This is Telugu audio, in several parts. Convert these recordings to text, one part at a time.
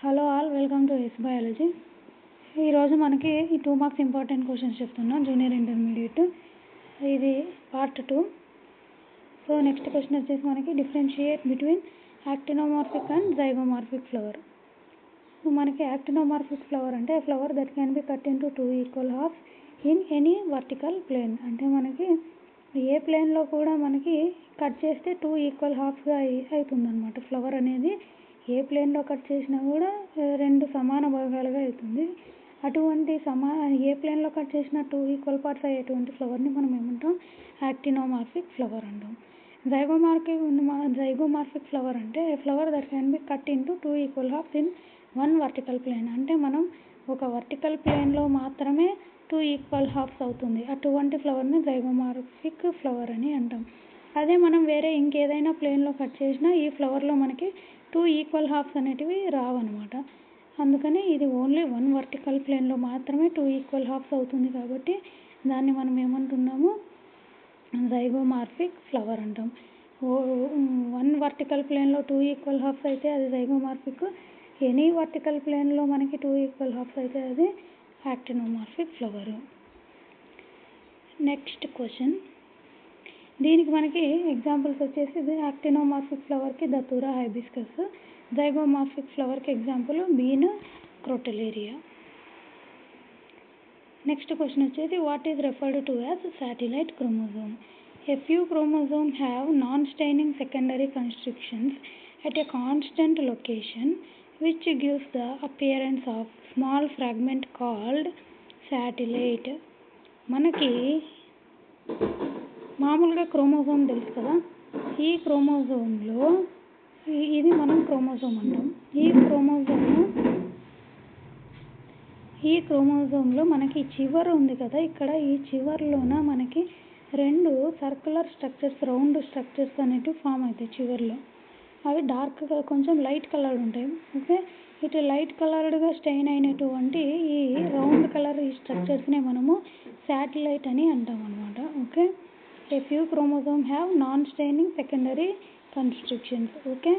Hello all, welcome to S biology. ఈరోజు మనకి ఈ 2 మార్క్స్ ఇంపార్టెంట్ క్వశ్చన్స్ చెప్తున్నాం. జూనియర్ ఇంటర్మీడియట్ ఇది పార్ట్ 2. సో నెక్స్ట్ క్వశ్చన్ వచ్చేసి మనకి differentiate between actinomorphic and zygomorphic flower. So మనకి యాక్టినోమార్ఫిక్ ఫ్లవర్ అంటే flower that can be cut into 2 equal halves in any vertical plane. అంటే మనకి ఏ ప్లేన్లో కూడా మనకి కట్ చేస్తే 2 ఈక్వల్ హాఫ్స్గా అవుతుందన్నమాట. ఫ్లవర్ అనేది ఏ ప్లేన్లో కట్ చేసినా కూడా 2 సమాన భాగాలుగా అవుతుంది. అటువంటి ఏ ప్లేన్లో కట్ చేసినా 2 ఈక్వల్ పార్ట్స్ అయ్యేటువంటి ఫ్లవర్ని మనం ఏమంటాం? యాక్టినోమార్ఫిక్ ఫ్లవర్ అంటాం. జైగోమార్ఫిక్ ఫ్లవర్ అంటే flower that can be cut into 2 equal halves in 1 vertical plane. అంటే మనం ఒక వర్టికల్ ప్లేన్లో మాత్రమే 2 ఈక్వల్ హాఫ్స్ అవుతుంది. అటువంటి ఫ్లవర్ని జైగోమార్ఫిక్ ఫ్లవర్ అని అంటాం. అదే మనం వేరే ఇంకేదైనా ప్లేన్లో కట్ చేసినా ఈ ఫ్లవర్లో మనకి 2 ఈక్వల్ హాఫ్స్ అనేటివి రావన్నమాట. అందుకని ఇది ఓన్లీ 1 వర్టికల్ ప్లేన్లో మాత్రమే 2 ఈక్వల్ హాఫ్స్ అవుతుంది. కాబట్టి దాన్ని మనం ఏమంటున్నాము? జైగోమార్ఫిక్ ఫ్లవర్ అంటాం. 1 వర్టికల్ ప్లేన్లో 2 ఈక్వల్ హాఫ్స్ అయితే అది జైగోమార్ఫిక్. ఎనీ వర్టికల్ ప్లేన్లో మనకి 2 ఈక్వల్ హాఫ్స్ అయితే అది యాక్టినోమార్ఫిక్ ఫ్లవర్. నెక్స్ట్ క్వశ్చన్, దీనికి మనకి ఎగ్జాంపుల్స్ వచ్చేసి యాక్టినోమార్ఫిక్ ఫ్లవర్కి దతూరా హైబిస్కస్, జైగోమార్ఫిక్ ఫ్లవర్కి example bean crotalaria. Next question వచ్చేసి what is referred to as satellite chromosome. A few chromosomes have non-staining secondary constrictions at a constant location which gives the appearance of small fragment called satellite. మనకి మామూలుగా క్రోమోజోమ్ తెలుసు కదా, ఈ క్రోమోజోమ్లో ఇది మనం క్రోమోజోమ్ అంటాం. ఈ క్రోమోజోమ్లో మనకి చివర ఉంది కదా, ఇక్కడ ఈ చివర్లోన మనకి 2 సర్కులర్ స్ట్రక్చర్స్, రౌండ్ స్ట్రక్చర్స్ అనేటివి ఫామ్ అవుతాయి చివర్లో. అవి డార్క్గా కొంచెం లైట్ కలర్డ్ ఉంటాయి. ఓకే, ఇటు లైట్ కలర్డ్గా స్టెయిన్ అయినటువంటి ఈ రౌండ్ కలర్ ఈ స్ట్రక్చర్స్నే మనము శాటిలైట్ అని అంటాం అనమాట. Okay, a few chromosome have non staining secondary constrictions. Okay,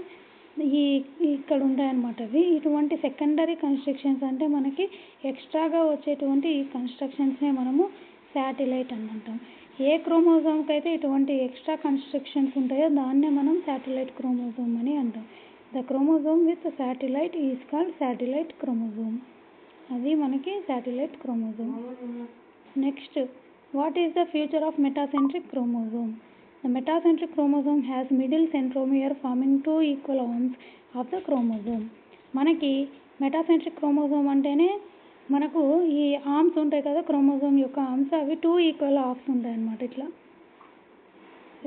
ఇక్కడ ఉంటాయన్నమాట అవి. ఇటువంటి సెకండరీ కన్స్ట్రక్షన్స్ అంటే మనకి ఎక్స్ట్రాగా వచ్చేటువంటి ఈ కన్స్ట్రక్షన్స్నే మనము శాటిలైట్ అని అంటాం. ఏ క్రోమోజోమ్కి అయితే ఇటువంటి ఎక్స్ట్రా కన్స్ట్రక్షన్స్ ఉంటాయో దాన్నే మనం శాటిలైట్ క్రోమోజోమ్ అని అంటాం. The chromosome with satellite is called satellite chromosome. అది మనకి satellite chromosome. Next, what is the future of metacentric chromosome. The metacentric chromosome has middle centromere forming 2 equal arms of the chromosome. మనకి మెటాసెంట్రిక్ క్రోమోజోమ్ అంటేనే మనకు ఈ ఆర్మ్స్ ఉంటాయి కదా, క్రోమోజోమ్ యొక్క ఆర్మ్స్, అవి 2 ఈక్వల్ హాఫ్స్ ఉంటాయి అన్నమాట. ఇట్లా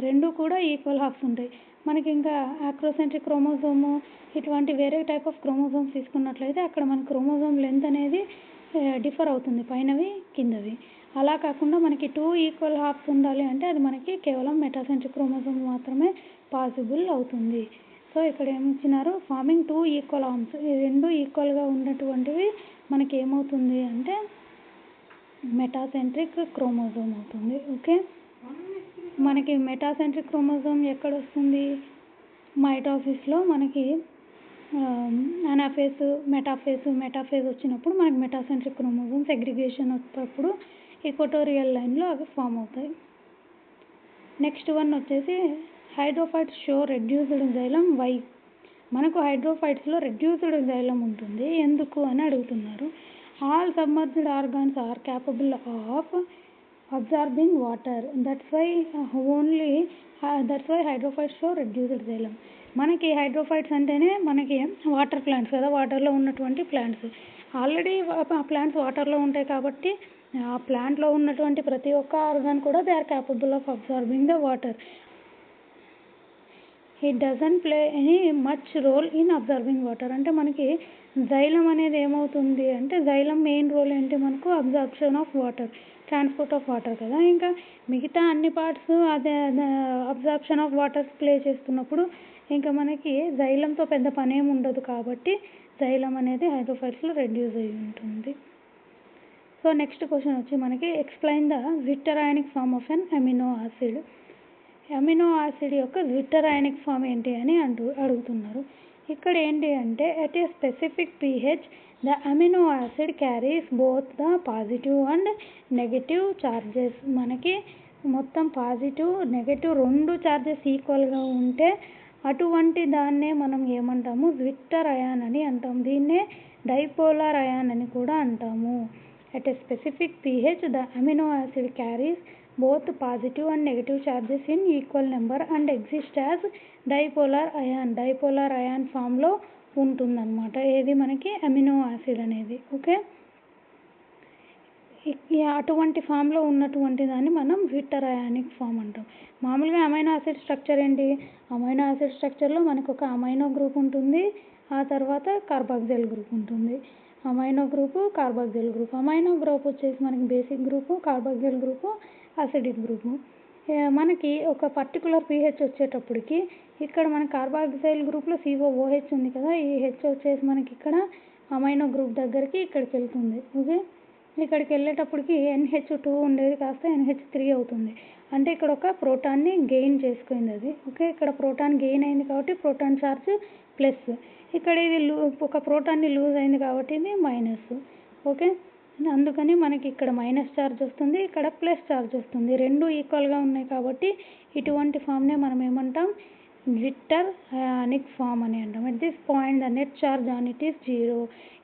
2 కూడా ఈక్వల్ హాఫ్స్ ఉంటాయి. మనకి ఇంకా ఆక్రోసెంట్రిక్ క్రోమోజోము ఇటువంటి వేరే టైప్ ఆఫ్ క్రోమోజోమ్స్ తీసుకున్నట్లయితే అక్కడ మన క్రోమోజోమ్ లెంత్ అనేది డిఫర్ అవుతుంది, పైనవి కిందవి. అలా కాకుండా మనకి 2 ఈక్వల్ హాఫ్స్ ఉండాలి అంటే అది మనకి కేవలం మెటాసెంట్రిక్ క్రోమోజోమ్ మాత్రమే పాసిబుల్ అవుతుంది. సో ఇక్కడ ఏమిచ్చినారు? ఫార్మింగ్ 2 ఈక్వల్ ఆర్మ్స్, ఈ 2 ఈక్వల్గా ఉన్నటువంటివి మనకి ఏమవుతుంది అంటే మెటాసెంట్రిక్ క్రోమోజోమ్ అవుతుంది. ఓకే, మనకి మెటాసెంట్రిక్ క్రోమోజోమ్ ఎక్కడ వస్తుంది? మైటోసిస్లో మనకి అనాఫేస్, మెటాఫేజ్ వచ్చినప్పుడు మనకి మెటాసెంట్రిక్ క్రోమోజోమ్ సెగ్రిగేషన్ వచ్చినప్పుడు ఈక్వటోరియల్ లైన్లో అవి ఫామ్ అవుతాయి. నెక్స్ట్ వన్ వచ్చేసి hydrophytes show reduced xylem. Why? మనకు హైడ్రోఫైట్స్లో రెడ్యూస్డ్ జైలం ఉంటుంది, ఎందుకు అని అడుగుతున్నారు. All submerged organs are capable of absorbing water, that's why hydrophytes show reduced xylem. మనకి హైడ్రోఫైట్స్ అంటేనే మనకి వాటర్ ప్లాంట్స్ కదా, వాటర్లో ఉన్నటువంటి ప్లాంట్స్. ఆల్రెడీ ఆ ప్లాంట్స్ వాటర్లో ఉంటాయి కాబట్టి ఆ ప్లాంట్లో ఉన్నటువంటి ప్రతి ఒక్క ఆర్గాన్ కూడా they are capable of absorbing the water. It doesn't play any much role in absorbing water. అంటే మనకి జైలం అనేది ఏమవుతుంది అంటే, జైలం మెయిన్ రోల్ ఏంటి మనకు? Absorption of water, transport of water కదా. ఇంకా మిగతా అన్ని పార్ట్స్ అదే అబ్జార్ప్షన్ ఆఫ్ వాటర్ ప్లే చేస్తున్నప్పుడు ఇంకా మనకి జైలంతో పెద్ద పని ఏమి ఉండదు. కాబట్టి జైలం అనేది హైడ్రోఫైట్స్లో రెడ్యూస్ అయి ఉంటుంది. సో నెక్స్ట్ క్వశ్చన్ వచ్చి మనకి explain the zwitter ionic form of an amino acid. Amino acid యొక్క జ్విట్టర్ అయానిక్ ఫామ్ ఏంటి అని అడుగుతున్నారు. ఇక్కడ ఏంటి అంటే at a specific pH the amino acid carries both the positive and negative charges. మనకి మొత్తం పాజిటివ్ నెగటివ్ రెండు చార్జెస్ ఈక్వల్గా ఉంటే అటువంటి దాన్నే మనం ఏమంటాము, జ్విట్టర్ అయాన్ అని అంటాం. దీన్నే డైపోలార్ అయాన్ అని కూడా అంటాము. at a specific pH the amino acid carries both positive and negative charges in equal number and exists as dipolar ion. Dipolar ion ఫామ్లో ఉంటుందన్నమాట. ఏది మనకి అమినో యాసిడ్ అనేది. ఓకే, అటువంటి ఫామ్లో ఉన్నటువంటి దాన్ని మనం జ్విట్టర్ అయానిక్ ఫామ్ అంటాం. మామూలుగా అమైనో యాసిడ్ స్ట్రక్చర్ ఏంటి, అమైనో యాసిడ్ స్ట్రక్చర్లో మనకు ఒక అమైనో గ్రూప్ ఉంటుంది, ఆ తర్వాత కార్బాక్సిల్ గ్రూప్ ఉంటుంది. Amino group, carboxyl group. Amino group వచ్చేసి మనకి basic group, carboxyl group acidic group. మనకి ఒక పర్టికులర్ pH వచ్చేటప్పటికి ఇక్కడ మన కార్బాక్సిల్ గ్రూప్లో COOH ఉంది కదా, ఈ H వచ్చేసి మనకి ఇక్కడ అమైనో గ్రూప్ దగ్గరికి ఇక్కడికి వెళ్తుంది. ఓకే, ఇక్కడికి వెళ్ళేటప్పటికి NH2 ఉండేది కాస్త NH3 అవుతుంది. అంటే ఇక్కడ ఒక ప్రోటాన్ని గెయిన్ చేసుకుంది అది. ఓకే, ఇక్కడ ప్రోటాన్ గెయిన్ అయింది కాబట్టి ప్రోటాన్ ఛార్జ్ ప్లస్, ఇక్కడ ఇది ఒక ప్రోటాన్ని లూజ్ అయింది కాబట్టి ఇది మైనస్. ఓకే, అందుకని మనకి ఇక్కడ మైనస్ ఛార్జ్ వస్తుంది, ఇక్కడ ప్లస్ ఛార్జ్ వస్తుంది. రెండు ఈక్వల్గా ఉన్నాయి కాబట్టి ఇటువంటి ఫామ్నే మనం ఏమంటాం, జ్విట్టర్ అయానిక్ ఫామ్ అని అంటాం. At this point the net charge on it is 0.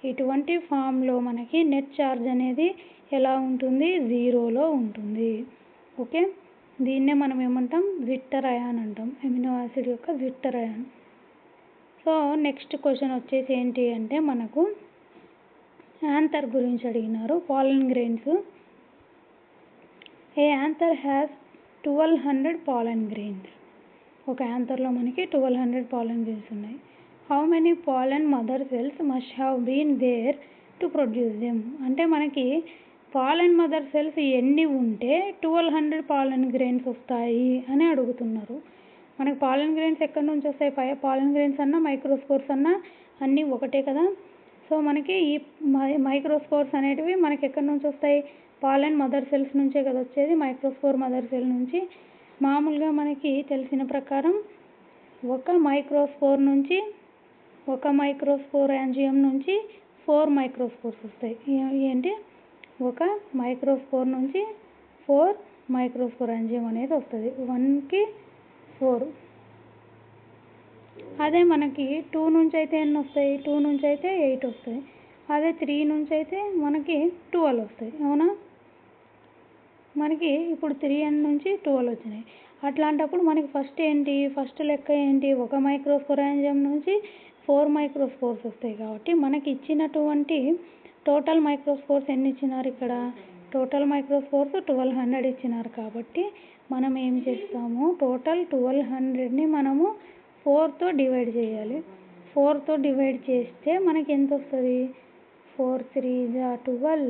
ఇటువంటి ఫామ్లో మనకి నెట్ ఛార్జ్ అనేది ఎలా ఉంటుంది, 0లో ఉంటుంది. ఓకే, దీన్నే మనం ఏమంటాం, జ్విట్టర్ అయాన్ అంటాం, అమినో యాసిడ్ యొక్క zwitter ion. So next question వచ్చేసి ఏంటి అంటే మనకు యాంథర్ గురించి అడిగినారు, pollen grains. A anther has 1200 pollen grains. ఒక యాంథర్లో మనకి 1200 పాలన్ గ్రెయిన్స్ ఉన్నాయి. How many pollen mother cells must have been there to produce them. అంటే మనకి పాలన్ మదర్ సెల్స్ ఎన్ని ఉంటే 1200 పాలన్ గ్రెయిన్స్ వస్తాయి అని అడుగుతున్నారు. మనకి పాలన్ గ్రెయిన్స్ ఎక్కడి నుంచి వస్తాయి, పాలన్ గ్రెయిన్స్ అన్నా మైక్రోస్పోర్స్ అన్నా అన్నీ ఒకటే కదా. సో మనకి ఈ మైక్రోస్పోర్స్ అనేటివి మనకి ఎక్కడి నుంచి వస్తాయి, పాలన్ మదర్ సెల్స్ నుంచే కదా వచ్చేది, మైక్రోస్పోర్ మదర్ సెల్ నుంచి. మామూలుగా మనకి తెలిసిన ప్రకారం ఒక మైక్రోస్పోర్ నుంచి, ఒక మైక్రోస్పోర్ యాంజియం నుంచి 4 మైక్రోస్పోర్స్ వస్తాయి. ఏంటి, ఒక మైక్రోస్పోర్ నుంచి 4 మైక్రోస్పోర్ యాంజియం అనేది వస్తుంది. 1కి 4. అదే మనకి 2 నుంచి అయితే ఎన్ని వస్తాయి, 2 నుంచి అయితే 8 వస్తాయి. అదే 3 నుంచి అయితే మనకి 12 వస్తాయి. అవునా, మనకి ఇప్పుడు 3n నుంచి 12 వచ్చినాయి. అట్లాంటప్పుడు మనకి ఫస్ట్ లెక్క ఏంటి, ఒక మైక్రోస్పోర్ యాంజియం నుంచి 4 మైక్రోస్పోర్స్ వస్తాయి. కాబట్టి మనకి ఇచ్చినటువంటి టోటల్ మైక్రోస్పోర్స్ ఎన్ని ఇచ్చినారు, ఇక్కడ టోటల్ మైక్రోస్పోర్స్ 1200 ఇచ్చినారు. కాబట్టి మనం ఏం చేస్తాము, టోటల్ 1200ని మనము 4తో డివైడ్ చేయాలి. 4తో డివైడ్ చేస్తే మనకి ఎంత వస్తుంది, 4 3 12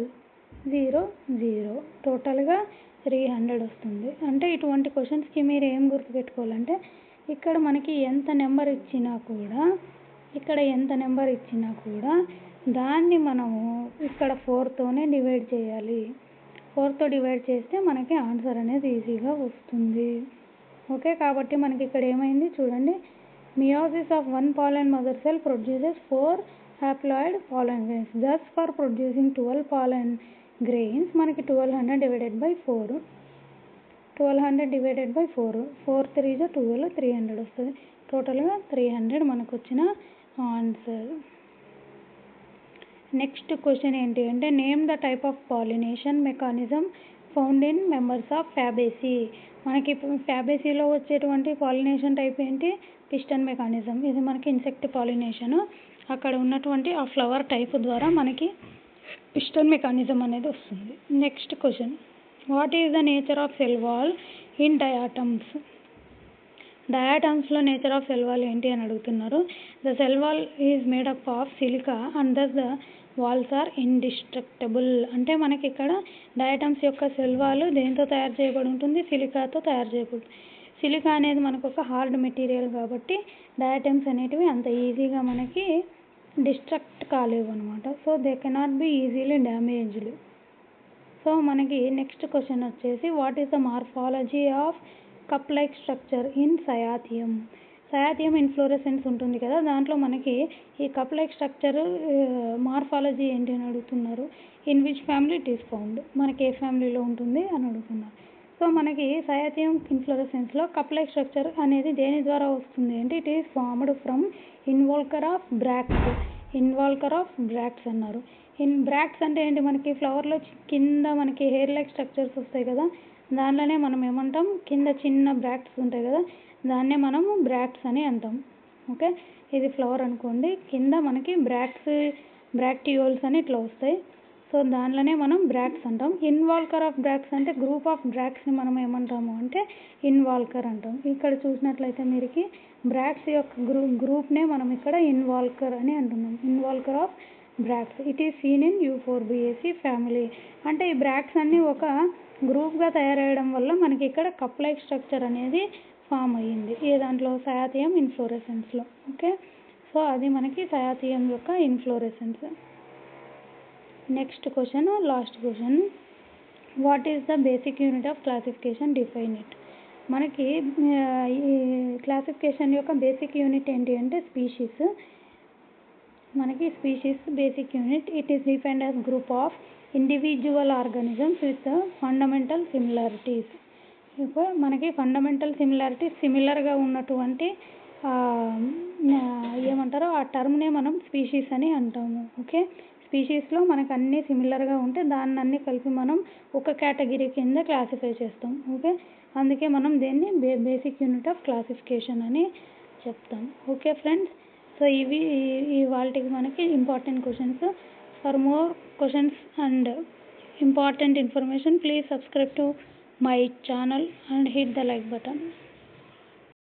0 0, టోటల్గా 300 వస్తుంది. అంటే ఇటువంటి క్వశ్చన్స్కి మీరు ఏం గుర్తుపెట్టుకోవాలంటే ఇక్కడ మనకి ఎంత నెంబర్ ఇచ్చినా కూడా దాన్ని మనము ఇక్కడ 4తోనే డివైడ్ చేయాలి. 4తో డివైడ్ చేస్తే మనకి ఆన్సర్ అనేది ఈజీగా వస్తుంది. ఓకే, కాబట్టి మనకి ఇక్కడ ఏమైంది చూడండి, meiosis of 1 pollen mother cell produces 4 haploid pollen grains. thus for producing 12 pollen grains మనకి 1200 డివైడెడ్ బై 4, 4 3 12, 300 వస్తుంది. టోటల్గా 300 మనకు వచ్చిన ఆన్సర్. నెక్స్ట్ క్వశ్చన్ ఏంటి అంటే name the type of pollination mechanism found in members of Fabaceae. మనకి ఫ్యాబేసీలో వచ్చేటువంటి పాలినేషన్ టైప్ ఏంటి, పిస్టన్ మెకానిజం. ఇది మనకి ఇన్సెక్ట్ పాలినేషను. అక్కడ ఉన్నటువంటి ఆ ఫ్లవర్ టైప్ ద్వారా మనకి పిస్టన్ మెకానిజం అనేది వస్తుంది. Next question, what is the nature of cell wall in diatoms. డయాటమ్స్లో నేచర్ ఆఫ్ సెల్ వాల్ ఏంటి అని అడుగుతున్నారు. The cell wall is made up of silica and thus the walls are indestructible. అంటే మనకి ఇక్కడ డయాటమ్స్ యొక్క సెల్ వాల్ దేంతో తయారు చేయబడి ఉంటుంది, సిలికాతో తయారు చేయబడుతుంది. సిలికా అనేది మనకు ఒక హార్డ్ మెటీరియల్ కాబట్టి డయాటమ్స్ అనేటివి అంత ఈజీగా మనకి డిస్ట్రక్ట్ కాలేవు అనమాట. So they cannot be easily damaged. So మనకి నెక్స్ట్ క్వశ్చన్ వచ్చేసి what is the morphology of cup like structure in cyathium. Cyathium inflorescence ఉంటుంది కదా, దాంట్లో మనకి ఈ కప్ లైక్ స్ట్రక్చర్ మార్ఫాలజీ ఏంటి అని అడుగుతున్నారు. In which family it is found, మనకి ఏ ఫ్యామిలీలో ఉంటుంది అని అడుగుతున్నారు. సో మనకి సయాథియం ఇన్ఫ్లోరెసెన్స్లో కప్ లైక్ స్ట్రక్చర్ అనేది దేని ద్వారా వస్తుంది అంటే it is formed from involucre of bracts అన్నారు. బ్రాక్ట్స్ అంటే ఏంటి, మనకి ఫ్లవర్లో కింద మనకి హెయిర్ లైక్ స్ట్రక్చర్స్ వస్తాయి కదా, దానిలోనే మనం ఏమంటాం, కింద చిన్న బ్రాక్ట్స్ ఉంటాయి కదా, దాన్నే మనం బ్రాక్ట్స్ అని అంటాం. ఓకే, ఇది ఫ్లవర్ అనుకోండి, కింద మనకి బ్రాక్టియోల్స్ అని ఇట్లా వస్తాయి. సో దానిలోనే మనం బ్రాక్ట్స్ అంటాం. ఇన్వాల్కర్ ఆఫ్ బ్రాక్ట్స్ అంటే గ్రూప్ ఆఫ్ బ్రాక్ట్స్ని మనం ఏమంటాము అంటే ఇన్వాల్కర్ అంటాం. ఇక్కడ చూసినట్లయితే మీరికి బ్రాక్ట్స్ యొక్క గ్రూప్నే మనం ఇక్కడ ఇన్వాల్కర్ అని అంటున్నాం. Involucre of bracts it is seen in Euphorbiaceae family. అంటే ఈ బ్రాక్ట్స్ అన్నీ ఒక గ్రూప్గా తయారయ్యడం వల్ల మనకి ఇక్కడ కప్ లైక్ స్ట్రక్చర్ అనేది ఫామ్ అయ్యింది. ఏ దాంట్లో, సయాథియం ఇన్ఫ్లోరెసెన్స్లో. ఓకే, సో అది మనకి సయాథియం యొక్క inflorescence. Next question, last question, what is the basic unit of classification, define it. మనకి ఈ క్లాసిఫికేషన్ యొక్క బేసిక్ యూనిట్ ఏంటి అంటే స్పీషీస్. మనకి species basic unit, it is defined as group of individual organisms with fundamental similarities. ఇప్పుడు మనకి ఫండమెంటల్ సిమిలారిటీస్ సిమిలర్గా ఉన్నటువంటి ఏమంటారో ఆ టర్మ్నే మనం స్పీషీస్ అని అంటాము. ఓకే, స్పీషీస్లో మనకు అన్నీ సిమిలర్గా ఉంటే దాన్ని అన్నీ కలిపి మనం ఒక కేటగిరీ కింద క్లాసిఫై చేస్తాం. ఓకే, అందుకే మనం దీన్ని బేసిక్ యూనిట్ ఆఫ్ క్లాసిఫికేషన్ అని చెప్తాం. ఓకే ఫ్రెండ్స్, సో ఇవి వాళ్ళకి మనకి important questions. For more questions and important information, please subscribe to my channel and hit the like button.